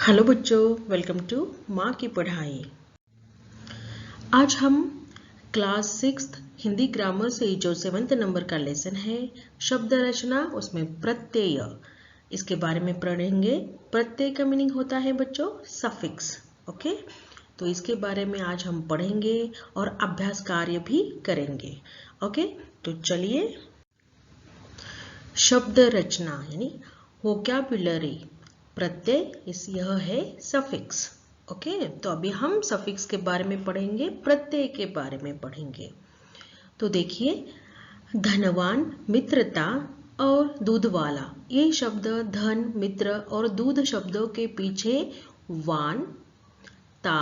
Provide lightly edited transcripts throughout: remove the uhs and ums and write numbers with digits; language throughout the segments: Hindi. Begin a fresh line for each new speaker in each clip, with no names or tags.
हेलो बच्चों, वेलकम टू माँ की पढ़ाई। आज हम क्लास 6 हिंदी ग्रामर से जो 7th नंबर का लेसन है शब्द रचना, उसमें प्रत्यय, इसके बारे में पढ़ेंगे। प्रत्यय का मीनिंग होता है बच्चों सफिक्स। ओके, तो इसके बारे में आज हम पढ़ेंगे और अभ्यास कार्य भी करेंगे। ओके, तो चलिए। शब्द रचना यानी वोकैब्युलरी, प्रत्यय यह है सफिक्स। ओके, तो अभी हम सफिक्स के बारे में पढ़ेंगे, प्रत्यय के बारे में पढ़ेंगे। तो देखिए, धनवान, मित्रता और दूध वाला, ये शब्द धन, मित्र और दूध शब्दों के पीछे वान, ता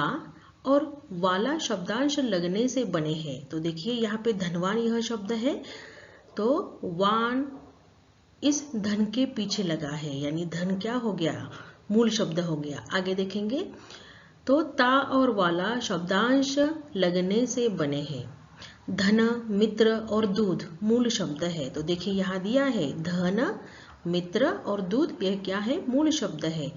और वाला शब्दांश लगने से बने हैं। तो देखिए यहाँ पे धनवान यह शब्द है, तो वान इस धन के पीछे लगा है, यानी धन क्या हो गया, मूल शब्द हो गया। आगे देखेंगे तो ता और वाला शब्दांश लगने से बने हैं। धन, मित्र और दूध मूल शब्द है। तो देखिए यहाँ दिया है धन, मित्र और दूध, यह क्या है, मूल शब्द है।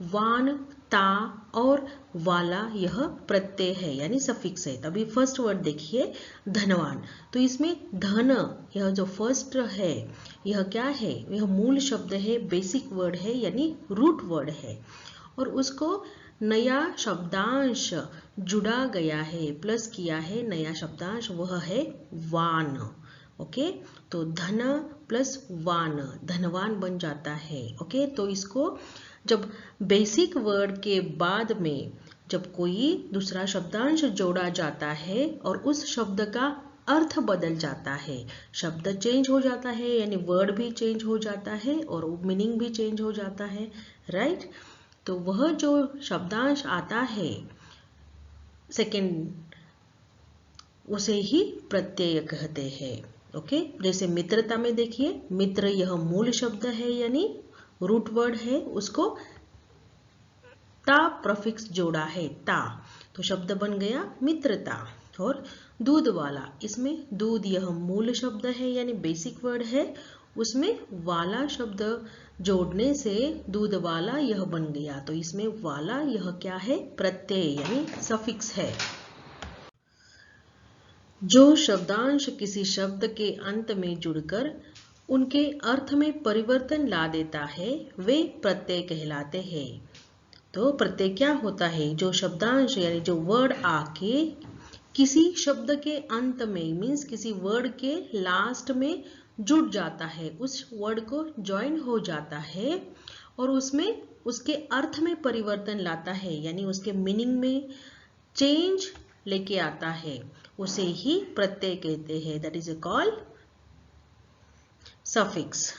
वान, ता और वाला यह प्रत्यय है, यानी सफिक्स है। तभी फर्स्ट वर्ड देखिए धनवान, तो इसमें धन यह जो फर्स्ट है यह क्या है, यह मूल शब्द है, बेसिक वर्ड है, यानी रूट वर्ड है। और उसको नया शब्दांश जुड़ा गया है, प्लस किया है नया शब्दांश, वह है वान। ओके, तो धन प्लस वान धनवान बन जाता है। ओके, तो इसको जब बेसिक वर्ड के बाद में जब कोई दूसरा शब्दांश जोड़ा जाता है और उस शब्द का अर्थ बदल जाता है, शब्द चेंज हो जाता है, यानी वर्ड भी चेंज हो जाता है और मीनिंग भी चेंज हो जाता है, राइट। तो वह जो शब्दांश आता है सेकेंड, उसे ही प्रत्यय कहते हैं। ओके, जैसे मित्रता में देखिए, मित्र यह मूल शब्द है, यानी रूट वर्ड है, उसको ता प्रफिक्स जोड़ा है, ता, तो शब्द बन गया मित्रता। और दूध वाला, इसमें दूध यह मूल शब्द है, यानी बेसिक वर्ड है, उसमें वाला शब्द जोड़ने से दूध वाला यह बन गया। तो इसमें वाला यह क्या है, प्रत्यय यानी सफिक्स है। जो शब्दांश किसी शब्द के अंत में जुड़कर उनके अर्थ में परिवर्तन ला देता है, वे प्रत्यय कहलाते हैं। तो प्रत्यय क्या होता है, जो शब्दांश यानी जो वर्ड आके किसी शब्द के अंत में, मीन्स किसी वर्ड के लास्ट में जुड़ जाता है, उस वर्ड को ज्वाइन हो जाता है और उसमें उसके अर्थ में परिवर्तन लाता है, यानी उसके मीनिंग में चेंज लेके आता है, उसे ही प्रत्यय कहते हैं। That is called suffix.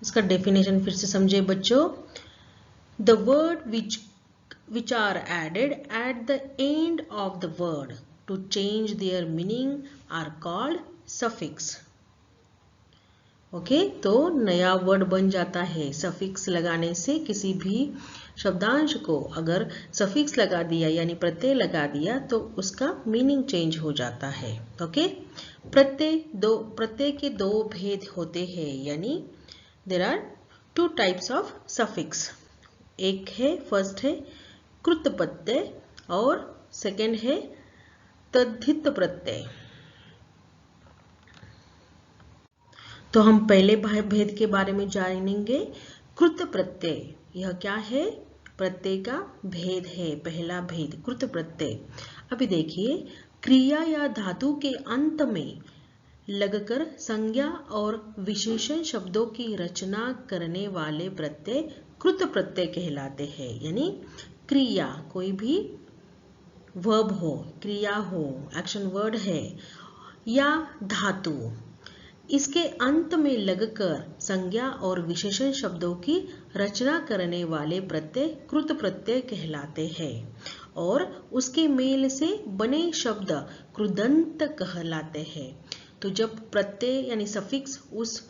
इसका डेफिनेशन फिर से समझे बच्चों। The word which are added at the end of the word to change their meaning are called suffix. Okay, तो नया वर्ड बन जाता है सफिक्स लगाने से। किसी भी शब्दांश को अगर सफिक्स लगा दिया यानी प्रत्यय लगा दिया तो उसका मीनिंग चेंज हो जाता है। ओके, प्रत्यय के दो भेद होते हैं, यानी there are 2 types of suffix. एक है, फर्स्ट है कृत प्रत्यय और सेकंड है तद्धित प्रत्यय। तो हम पहले भेद के बारे में जानेंगे। कृत प्रत्यय यह क्या है, प्रत्यय का भेद है, पहला भेद कृत प्रत्यय। अभी देखिए, क्रिया या धातु के अंत में लगकर संज्ञा और विशेषण शब्दों की रचना करने वाले प्रत्यय कृत प्रत्यय कहलाते हैं। यानी क्रिया, कोई भी वर्ब हो, क्रिया हो, एक्शन वर्ड है, या धातु, इसके अंत में लगकर संज्ञा और विशेषण शब्दों की रचना करने वाले प्रत्यय कृत प्रत्यय कहलाते हैं और उसके मेल से बने शब्द कृदंत कहलाते हैं। तो जब प्रत्यय यानी सफिक्स उस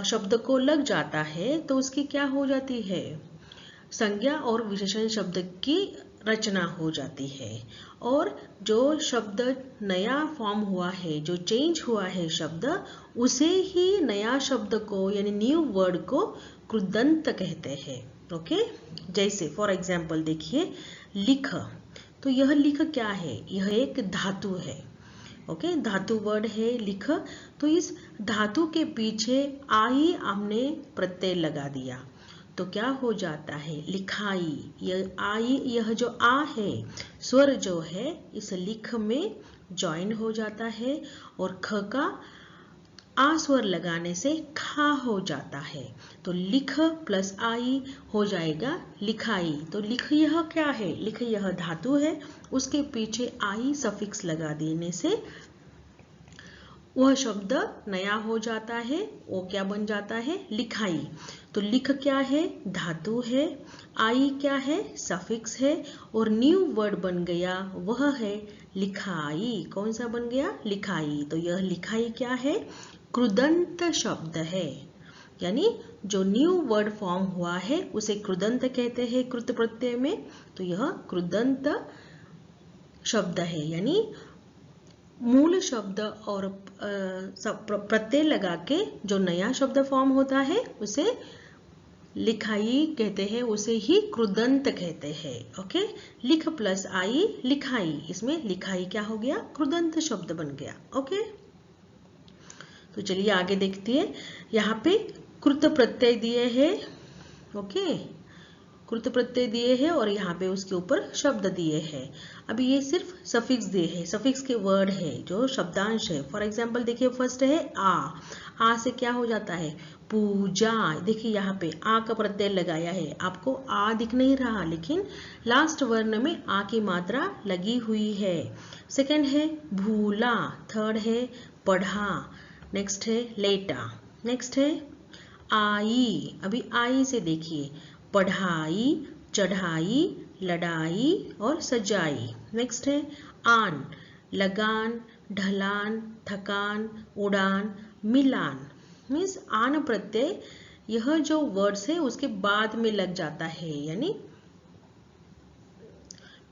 शब्द को लग जाता है तो उसकी क्या हो जाती है, संज्ञा और विशेषण शब्द की रचना हो जाती है और जो शब्द नया फॉर्म हुआ है, जो चेंज हुआ है शब्द, उसे ही नया शब्द को यानी न्यू वर्ड को कृदंत कहते हैं। ओके, जैसे फॉर एग्जाम्पल देखिए लिख, तो यह लिख क्या है, यह एक धातु है। ओके, धातु वर्ड है लिख। तो इस धातु के पीछे आई हमने प्रत्यय लगा दिया तो क्या हो जाता है, लिखाई। यह आई, यह जो आ है स्वर जो है इस लिख में ज्वाइन हो जाता है और ख का आ स्वर लगाने से खा हो जाता है। तो लिख प्लस आई हो जाएगा लिखाई। तो लिख यह क्या है, लिख यह धातु है, उसके पीछे आई सफिक्स लगा देने से वह शब्द नया हो जाता है। वो क्या बन जाता है, लिखाई। तो लिख क्या है, धातु है, आई क्या है, सफिक्स है, और न्यू वर्ड बन गया वह है लिखाई। कौन सा बन गया, लिखाई। तो यह लिखाई क्या है, कृदंत शब्द है, यानी जो न्यू वर्ड फॉर्म हुआ है उसे कृदंत कहते हैं कृत प्रत्यय में। तो यह कृदंत शब्द है, यानी मूल शब्द और प्रत्यय लगा के जो नया शब्द फॉर्म होता है उसे लिखाई कहते हैं, उसे ही कृदंत कहते हैं। ओके, लिख प्लस आई लिखाई, इसमें लिखाई क्या हो गया, कृदंत शब्द बन गया। ओके, तो चलिए आगे देखते हैं। यहाँ पे कृत प्रत्यय दिए हैं। ओके, कृत प्रत्यय दिए हैं और यहाँ पे उसके ऊपर शब्द दिए हैं। अभी ये सिर्फ सफिक्स दिए हैं, सफिक्स के वर्ड है जो शब्दांश है। फॉर एग्जांपल देखिए फर्स्ट है आ से क्या हो जाता है, पूजा। देखिए यहाँ पे आ का प्रत्यय लगाया है, आपको आ दिख नहीं रहा लेकिन लास्ट वर्ण में आ की मात्रा लगी हुई है। सेकंड है भूला, थर्ड है पढ़ा, नेक्स्ट है लेटा, नेक्स्ट है आई। अभी आई से देखिए पढ़ाई, चढ़ाई, लड़ाई और सजाई। नेक्स्ट है आन, लगान, ढलान, थकान, उड़ान, मिलान। मीन्स आन प्रत्यय यह जो वर्ड्स है उसके बाद में लग जाता है, यानी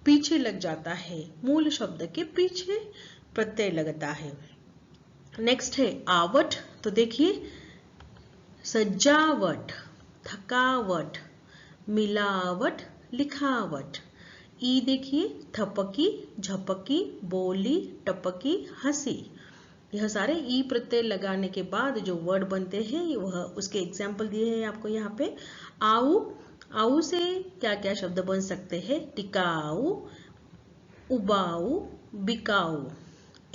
पीछे लग जाता है, मूल शब्द के पीछे प्रत्यय लगता है। नेक्स्ट है आवट, तो देखिए सजावट, थकावट, मिलावट, लिखावट। ई देखिए थपकी, झपकी, बोली, टपकी, हंसी। यह सारे ई प्रत्यय लगाने के बाद जो वर्ड बनते हैं वह उसके एग्जाम्पल दिए हैं आपको यहाँ पे। आऊ, आऊ से क्या क्या शब्द बन सकते हैं, टिकाऊ, उबाऊ, बिकाऊ।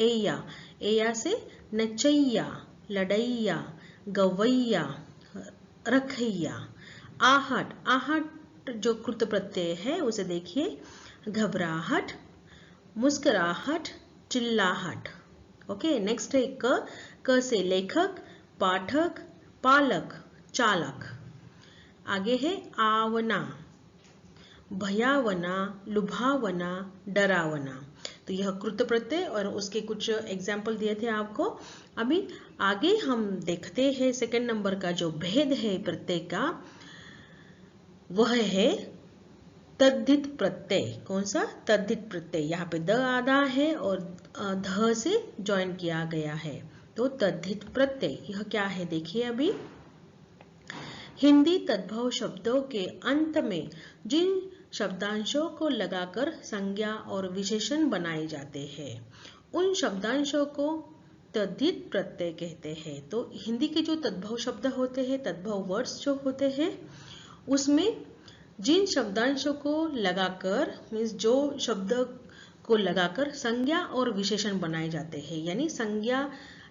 एया, एया से नचैया, लड़ैया, गवैया, रखैया। आहट, आहट जो कृत प्रत्यय है उसे देखिए घबराहट, मुस्कुराहट, चिल्लाहट। ओके, नेक्स्ट है क से लेखक, पाठक, पालक, चालक। आगे है आवना, भयावना, लुभावना, डरावना। तो यह कृत प्रत्यय और उसके कुछ एग्जाम्पल दिए थे आपको। अभी आगे हम देखते हैं सेकंड नंबर का जो भेद है प्रत्यय का, वह है तद्धित प्रत्यय। कौन सा, तद्धित प्रत्यय। यहाँ पे द आधा है और ध से ज्वाइन किया गया है, तो तद्धित प्रत्यय यह क्या है देखिए। अभी हिंदी तद्भव शब्दों के अंत में जिन शब्दांशों को लगाकर संज्ञा और विशेषण बनाए जाते हैं उन शब्दांशों को तद्धित प्रत्यय कहते हैं। तो हिंदी के जो तद्भव शब्द होते हैं, तद्भव वर्ड्स जो होते हैं, उसमें जिन शब्दांशों को लगाकर मीन्स जो शब्द को लगाकर संज्ञा और विशेषण बनाए जाते हैं, यानी संज्ञा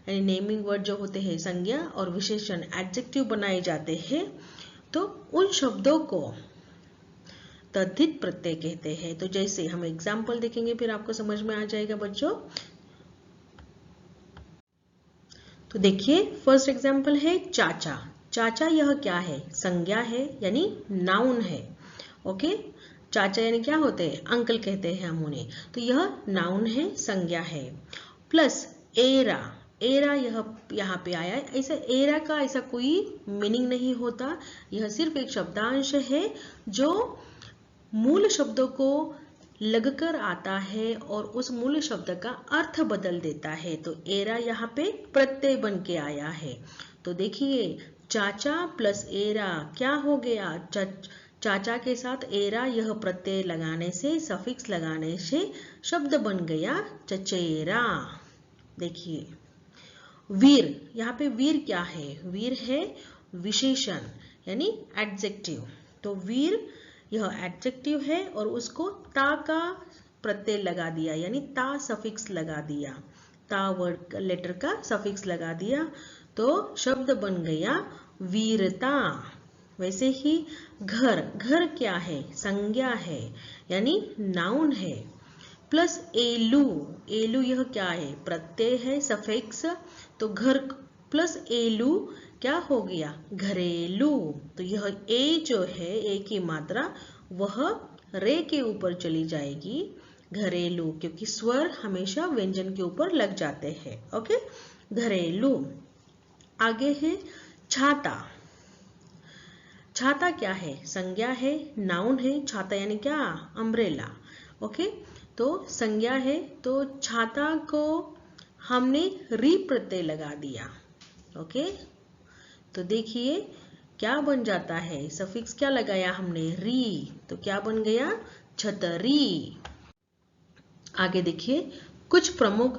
यानी नेमिंग वर्ड जो होते हैं, संज्ञा और विशेषण एडजेक्टिव बनाए जाते हैं, तो उन शब्दों को तद्धित प्रत्यय कहते हैं। तो जैसे हम एग्जाम्पल देखेंगे फिर आपको समझ में आ जाएगा बच्चों। तो देखिए फर्स्ट एग्जाम्पल है चाचा। चाचा यह क्या है, संज्ञा है यानी नाउन है। ओके, चाचा यानी क्या होते हैं, अंकल कहते हैं हम उन्हें, तो यह नाउन है, संज्ञा है। प्लस एरा, एरा यह यहाँ पे आया है। ऐसा एरा का ऐसा कोई मीनिंग नहीं होता, यह सिर्फ एक शब्दांश है जो मूल शब्दों को लगकर आता है और उस मूल शब्द का अर्थ बदल देता है। तो एरा यहाँ पे प्रत्यय बन के आया है। तो देखिए चाचा प्लस एरा क्या हो गया, चाचा के साथ एरा यह प्रत्यय लगाने से, सफिक्स लगाने से शब्द बन गया चचेरा। देखिए वीर, यहाँ पे वीर क्या है? वीर है विशेषण यानी एडजेक्टिव। तो वीर यह एडजेक्टिव है और उसको ता का प्रत्यय लगा दिया यानी ता सफिक्स लगा दिया, ता वर्ड लेटर का सफिक्स लगा दिया तो शब्द बन गया वीरता। वैसे ही घर, घर क्या है? संज्ञा है यानी नाउन है। प्लस एलू, एलू यह क्या है? प्रत्यय है सफिक्स। तो घर प्लस एलू क्या हो गया? घरेलू। तो यह ए जो है, ए की मात्रा वह रे के ऊपर चली जाएगी, घरेलू, क्योंकि स्वर हमेशा व्यंजन के ऊपर लग जाते हैं। ओके, घरेलू। आगे है छाता। छाता क्या है? संज्ञा है, नाउन है। छाता यानी क्या? अम्ब्रेला। ओके, तो संज्ञा है तो छाता को हमने री प्रत्यय लगा दिया। ओके, तो देखिए क्या बन जाता है? सफिक्स क्या लगाया हमने? री, तो क्या बन गया? छतरी। आगे देखिए कुछ प्रमुख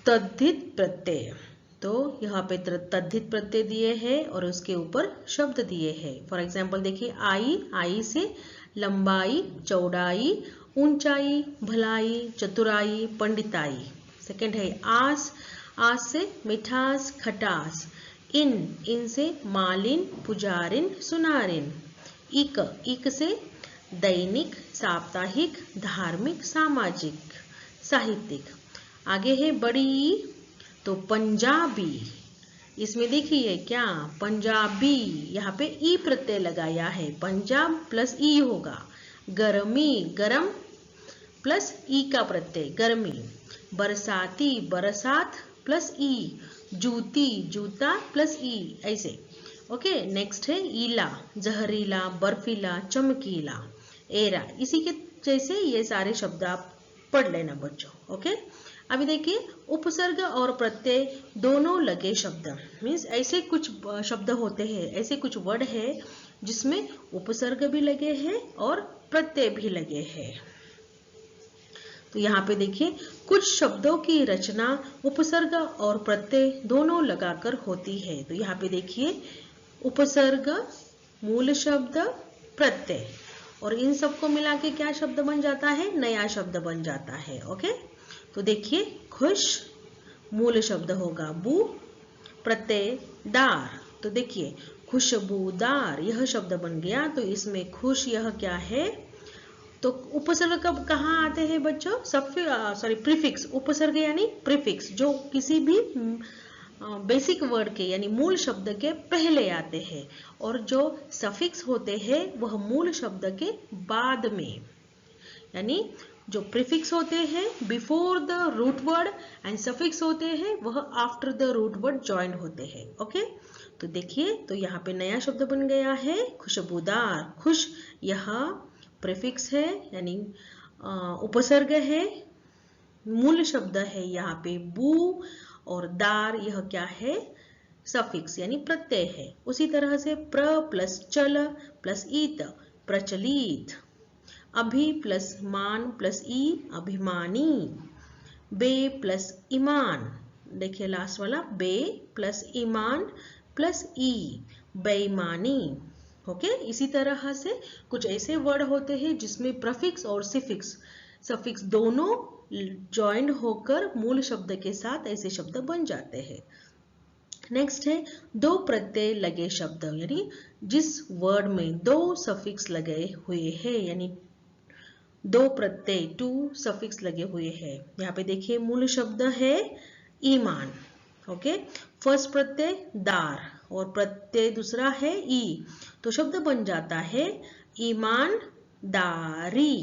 तद्धित प्रत्यय। तो यहाँ पे तद्धित प्रत्यय दिए हैं और उसके ऊपर शब्द दिए हैं। फॉर एग्जाम्पल देखिए आई, आई से लंबाई, चौड़ाई, ऊंचाई, भलाई, चतुराई, पंडिताई। सेकंड है आस, आस से मिठास, खटास। इन, इन से मालिन, पुजारिन, सुनारिन। इक, इक से दैनिक, साप्ताहिक, धार्मिक, सामाजिक, साहित्यिक। आगे है बड़ी, तो पंजाबी। इसमें देखिए क्या? पंजाबी, यहाँ पे ई प्रत्यय लगाया है, पंजाब प्लस ई होगा। गर्मी, गरम प्लस ई का प्रत्यय, गर्मी। बरसाती, बरसात प्लस ई। जूती, जूता प्लस ई, ऐसे। ओके, नेक्स्ट है ईला, जहरीला, बर्फीला, चमकीला। एरा, इसी के जैसे ये सारे शब्द आप पढ़ लेना बच्चों। ओके, अभी देखिए उपसर्ग और प्रत्यय दोनों लगे शब्द, मीन्स ऐसे कुछ शब्द होते हैं, ऐसे कुछ वर्ड है जिसमें उपसर्ग भी लगे हैं और प्रत्यय भी लगे हैं। तो यहाँ पे देखिए कुछ शब्दों की रचना उपसर्ग और प्रत्यय दोनों लगाकर होती है। तो यहाँ पे देखिए उपसर्ग, मूल शब्द, प्रत्यय, और इन सबको मिला के क्या शब्द बन जाता है? नया शब्द बन जाता है। ओके, तो देखिए खुश मूल शब्द होगा बू, प्रत्यय दार। तो देखिए खुशबूदार यह शब्द बन गया। तो इसमें खुश यह क्या है? तो उपसर्ग कब कहाँ आते हैं बच्चों? प्रीफिक्स। उपसर्ग यानी प्रीफिक्स जो किसी भी बेसिक वर्ड के यानी मूल शब्द के पहले आते हैं, और जो सफिक्स होते हैं वह मूल शब्द के बाद में, यानी जो प्रीफिक्स होते हैं before the root word and suffix होते हैं वह after the root word joint होते हैं। ओके, तो देखिए तो यहाँ पे नया शब्द बन गया है खुशबूदार। खुश यह प्रीफिक्स है यानी उपसर्ग है, मूल शब्द है यहाँ पे बू, और दार यह क्या है? सफिक्स यानी प्रत्यय है। उसी तरह से प्र प्लस चल प्लस ईत, प्रचलित। अभि प्लस मान प्लस ई, अभिमानी। बे प्लस ईमान, देखिए लास्ट वाला बे प्लस ईमान प्लस ई, बेईमानी। ओके, इसी तरह से कुछ ऐसे वर्ड होते हैं जिसमें प्रफिक्स और सफिक्स दोनों ज्वाइंट होकर मूल शब्द के साथ ऐसे शब्द बन जाते हैं। नेक्स्ट है दो प्रत्यय लगे शब्द, यानी जिस वर्ड में दो सफिक्स लगे हुए हैं, यानी दो प्रत्यय टू सफिक्स लगे हुए हैं। यहाँ पे देखिए मूल शब्द है ईमान। ओके, फर्स्ट प्रत्यय दार और प्रत्यय दूसरा है ई, तो शब्द बन जाता है ईमानदारी।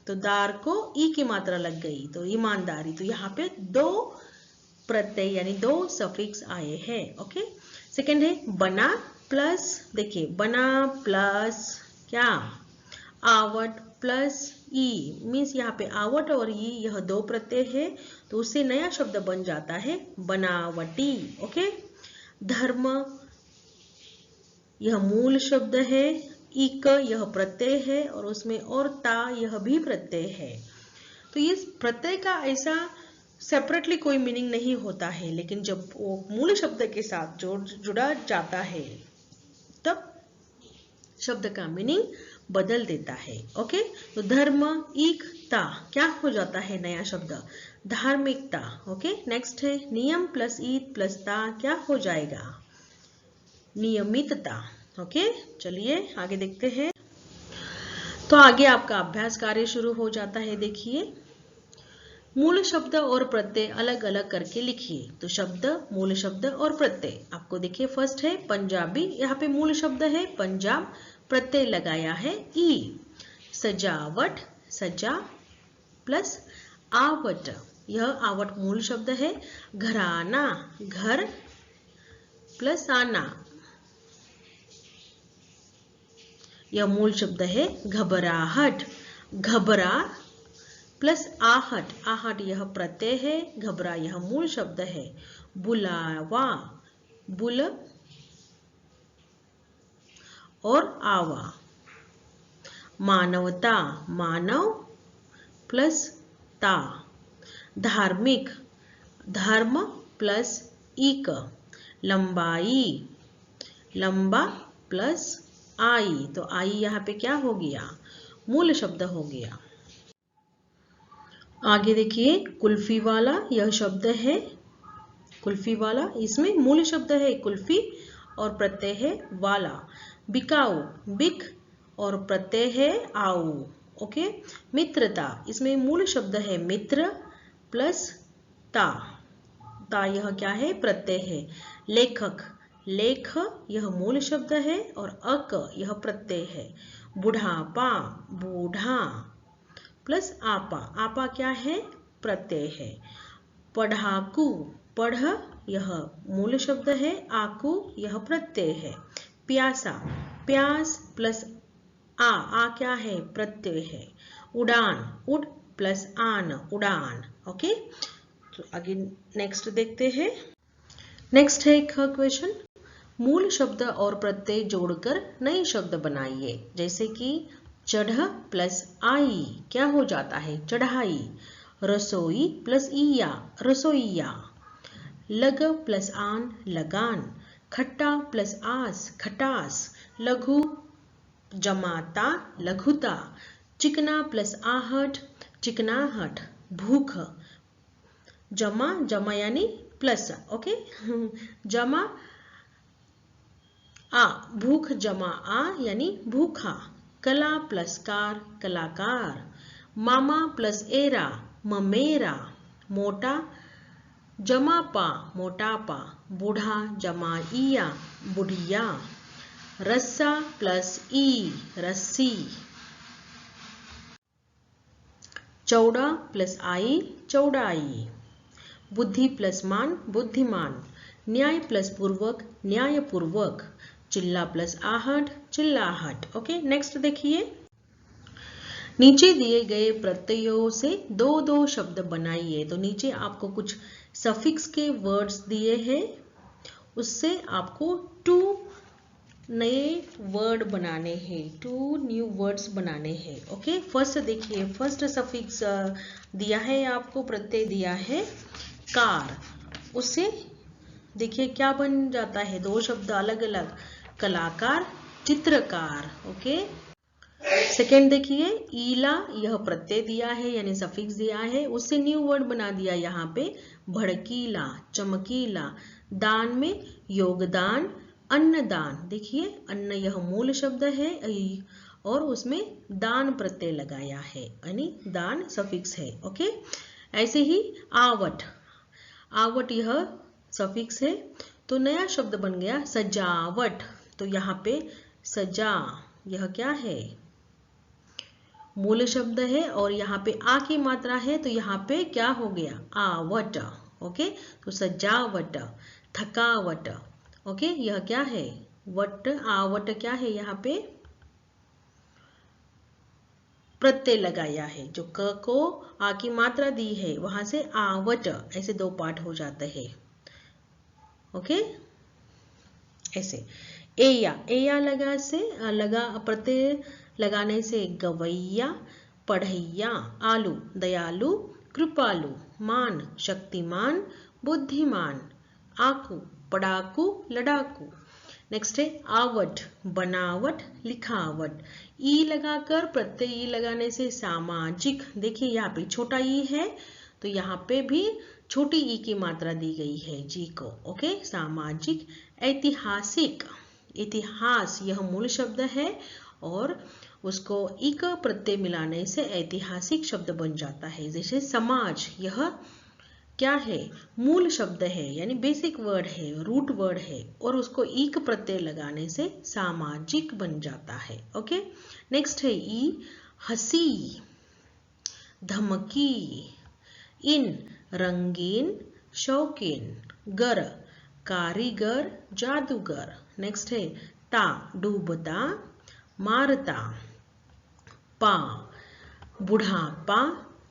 तो दार को ई की मात्रा लग गई तो ईमानदारी। तो यहाँ पे दो प्रत्यय यानी दो सफिक्स आए हैं। ओके, सेकंड है बना प्लस, देखिए बना प्लस क्या? आवट प्लस ई, मीन्स यहाँ पे आवट और ई यह दो प्रत्यय है तो उससे नया शब्द बन जाता है बनावटी। ओके, धर्म यह मूल शब्द है, इक यह प्रत्यय है और उसमें और ता यह भी प्रत्यय है। तो ये प्रत्यय का ऐसा सेपरेटली कोई मीनिंग नहीं होता है, लेकिन जब वो मूल शब्द के साथ जुड़ा जाता है तब शब्द का मीनिंग बदल देता है। ओके, तो धर्म इक ता क्या हो जाता है नया शब्द? धार्मिकता। ओके, नेक्स्ट है नियम प्लस ईत प्लस ता क्या हो जाएगा? नियमितता। ओके, चलिए आगे देखते हैं। तो आगे आपका अभ्यास कार्य शुरू हो जाता है। देखिए, मूल शब्द और प्रत्यय अलग अलग करके लिखिए। तो शब्द, मूल शब्द और प्रत्यय आपको देखिए। फर्स्ट है पंजाबी, यहाँ पे मूल शब्द है पंजाब, प्रत्यय लगाया है ई। सजावट, सजा प्लस आवट, यह आवट मूल शब्द है। घराना, घर प्लस आना, यह मूल शब्द है। घबराहट, घबरा प्लस आहट, आहट यह प्रत्यय है। घबरा यह मूल शब्द है। बुलावा, बुल और आवा। मानवता, मानव प्लस ता। धार्मिक, धर्म प्लस इक। लंबाई, लंबा प्लस आई, तो आई यहाँ पे क्या हो गया? मूल शब्द हो गया। आगे देखिए, कुल्फी वाला यह शब्द है। कुल्फी वाला, इसमें मूल शब्द है कुल्फी और प्रत्यय है वाला। बिकाऊ, बिक और प्रत्यय है आऊ। ओके, मित्रता, इसमें मूल शब्द है मित्र प्लस ता। ता यह क्या है? प्रत्यय है। लेखक, लेख यह मूल शब्द है और अक यह प्रत्यय है। बुढ़ापा, बूढ़ा प्लस आपा, आपा क्या है? प्रत्यय है। पढ़ाकू, पढ़ यह मूल शब्द है, आकू यह प्रत्यय है। प्यासा, प्यास प्लस आ क्या है? प्रत्यय है। उड़ान, उड़ प्लस आन, उड़ान। ओके, तो आगे नेक्स्ट देखते हैं। नेक्स्ट है एक क्वेश्चन, मूल शब्द और प्रत्यय जोड़कर नए शब्द बनाइए। जैसे कि चढ़ प्लस आई क्या हो जाता है? चढ़ाई। रसोई प्लस ईया, रसोईया। लग प्लस आन, लगान। खट्टा प्लस आस, खटास। लघु जमाता, लघुता। चिकना प्लस आहट, चिकनाहट। भूख, जमा, जमा यानी प्लस। ओके, जमा आ, भूख जमा आ यानी भूखा। कला प्लस कार, कलाकार। मामा प्लस एरा, ममेरा। मोटा जमा पा, मोटापा। बूढ़ा जमा इया, बुढ़िया। रस्सा प्लस ई, रस्सी। चौड़ा प्लस आई, चौड़ाई। बुद्धि प्लस मान, बुद्धिमान। न्याय प्लस पूर्वक, न्यायपूर्वक। चिल्ला प्लस आहट, चिल्लाहट। ओके, नेक्स्ट देखिए, नीचे दिए गए प्रत्ययों से दो दो शब्द बनाइए। तो नीचे आपको कुछ सफिक्स के वर्ड्स दिए हैं, उससे आपको 2 नए वर्ड बनाने हैं, 2 न्यू वर्ड्स बनाने हैं। ओके, फर्स्ट देखिए, फर्स्ट सफिक्स दिया है आपको, प्रत्यय दिया है कार, उससे देखिए क्या बन जाता है? 2 शब्द अलग अलग, कलाकार, चित्रकार। ओके, सेकेंड देखिए, ईला यह प्रत्यय दिया है यानी सफिक्स दिया है, उससे न्यू वर्ड बना दिया यहाँ पे भड़कीला, चमकीला। दान में योगदान, अन्नदान। देखिए अन्न यह मूल शब्द है और उसमें दान प्रत्यय लगाया है यानी दान सफिक्स है। ओके, ऐसे ही आवट, आवट यह सफिक्स है, तो नया शब्द बन गया सजावट। तो यहाँ पे सजा यह क्या है? मूल शब्द है और यहाँ पे आ की मात्रा है, तो यहाँ पे क्या हो गया? आवट। ओके, तो सजावट, थकावट। ओके, यह क्या है? वट, आवट क्या है? यहाँ पे प्रत्यय लगाया है, जो क को आ की मात्रा दी है वहां से आवट, ऐसे 2 पार्ट हो जाते हैं। ओके, ऐसे एया लगा प्रत्यय लगाने से गवैया, पढ़ैया, आलू दयालु, कृपालु, मान शक्तिमान, बुद्धिमान, आकू पढ़ाकू, लड़ाकू। नेक्स्ट है आवट, बनावट, लिखावट। ई लगाकर प्रत्यय ई लगाने से सामाजिक, देखिए यहाँ पे छोटा ई है तो यहाँ पे भी छोटी ई की मात्रा दी गई है जी को। ओके, सामाजिक। ऐतिहासिक, इतिहास यह मूल शब्द है और उसको ई का प्रत्यय मिलाने से ऐतिहासिक शब्द बन जाता है। जैसे समाज, यह क्या है, मूल शब्द है यानी बेसिक वर्ड है, रूट वर्ड है और उसको एक प्रत्यय लगाने से सामाजिक बन जाता है। ओके, नेक्स्ट है ई, हंसी, धमकी, इन रंगीन, शौकीन, गर कारीगर, जादूगर। नेक्स्ट है ता, डूबता, मारता, पा, बुढ़ापा,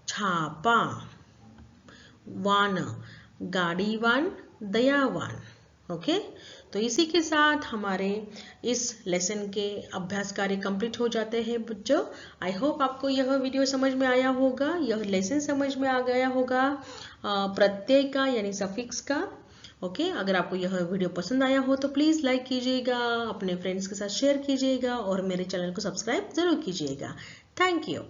छापा, वान, गाड़ीवान, दयावान। ओके, तो इसी के साथ हमारे इस लेसन के अभ्यास कार्य कंप्लीट हो जाते हैं बच्चों। आई होप आपको यह वीडियो समझ में आया होगा, यह लेसन समझ में आ गया होगा प्रत्यय का यानी सफिक्स का। ओके, अगर आपको यह वीडियो पसंद आया हो तो प्लीज़ लाइक कीजिएगा, अपने फ्रेंड्स के साथ शेयर कीजिएगा और मेरे चैनल को सब्सक्राइब ज़रूर कीजिएगा। Thank you.